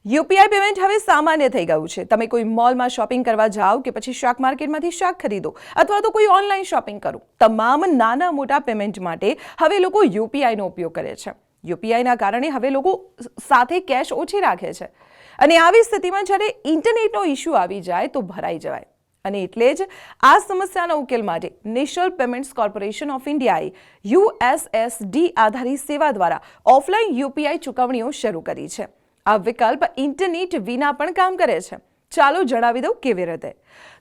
UPI payment હવે સામાન્ય થઈ ગયું છે. તમે કોઈ મોલમાં શોપિંગ કરવા જાઓ કે પછી શાક માર્કેટમાંથી શાક ખરીદો અથવા તો કોઈ ઓનલાઈન શોપિંગ કરો, તમામ નાના મોટા પેમેન્ટ માટે હવે લોકો યુપીઆઈનો ઉપયોગ કરે છે. યુપીઆઈના કારણે હવે લોકો સાથે કેશ ઓછી રાખે છે અને આવી સ્થિતિમાં જ્યારે ઇન્ટરનેટનો ઇસ્યુ આવી જાય તો ભરાઈ જવાય. અને એટલે જ આ સમસ્યાના ઉકેલ માટે નેશનલ પેમેન્ટ્સ કોર્પોરેશન ઓફ ઇન્ડિયાએ યુએસએસડી આધારિત સેવા દ્વારા ઓફલાઈન યુપીઆઈ ચૂકવણીઓ શરૂ કરી છે. આ વિકલ્પ ઇન્ટરનેટ વિના પણ કામ કરે છે. ચાલો જણાવી દઉં કેવી રીતે.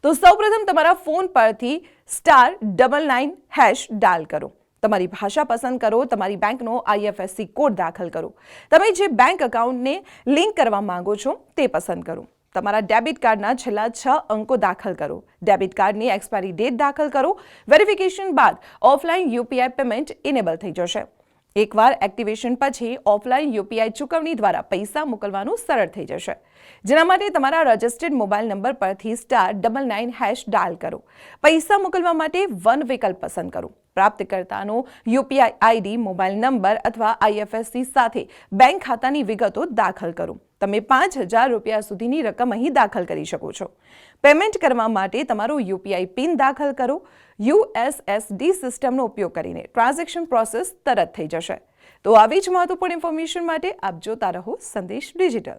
તો સૌપ્રથમ તમારા ફોન પરથી *99# ડાયલ કરો. તમારી ભાષા પસંદ કરો, તમારી બેંકનો IFSC કોડ દાખલ કરો. તમે જે બેંક એકાઉન્ટને લિંક કરવા માંગો છો તે પસંદ કરો. તમારા ડેબિટ કાર્ડના છેલ્લા 6 અંકો દાખલ કરો. ડેબિટ કાર્ડની એક્સપાયરી ડેટ દાખલ કરો. વેરિફિકેશન બાદ ઓફલાઈન યુપીઆઈ પેમેન્ટ ઇનેબલ થઈ જશે. એકવાર એક્ટિવેશન પછી ઓફલાઈન યુપીઆઈ ચૂકવણી દ્વારા પૈસા મોકલવાનું સરળ થઈ જશે. જેના માટે તમારા રજિસ્ટર્ડ મોબાઈલ નંબર પરથી *99# ડાયલ કરો. પૈસા મોકલવા માટે વન વિકલ્પ પસંદ કરો. પ્રાપ્તકર્તાનો યુપીઆઈ આઈડી, મોબાઈલ નંબર અથવા IFSC સાથે બેંક ખાતાની વિગતો દાખલ કરો. તમે ₹5000 સુધીની રકમ અહીં દાખલ કરી શકો છો. પેમેન્ટ કરવા માટે તમારો યુપીઆઈ પિન દાખલ કરો. યુએસએસડી સિસ્ટમનો ઉપયોગ કરીને ટ્રાન્ઝેક્શન પ્રોસેસ તરત થઈ જશે. તો આવી જ મહત્વપૂર્ણ ઇન્ફોર્મેશન માટે આપ જોતા રહો સંદેશ ડિજિટલ.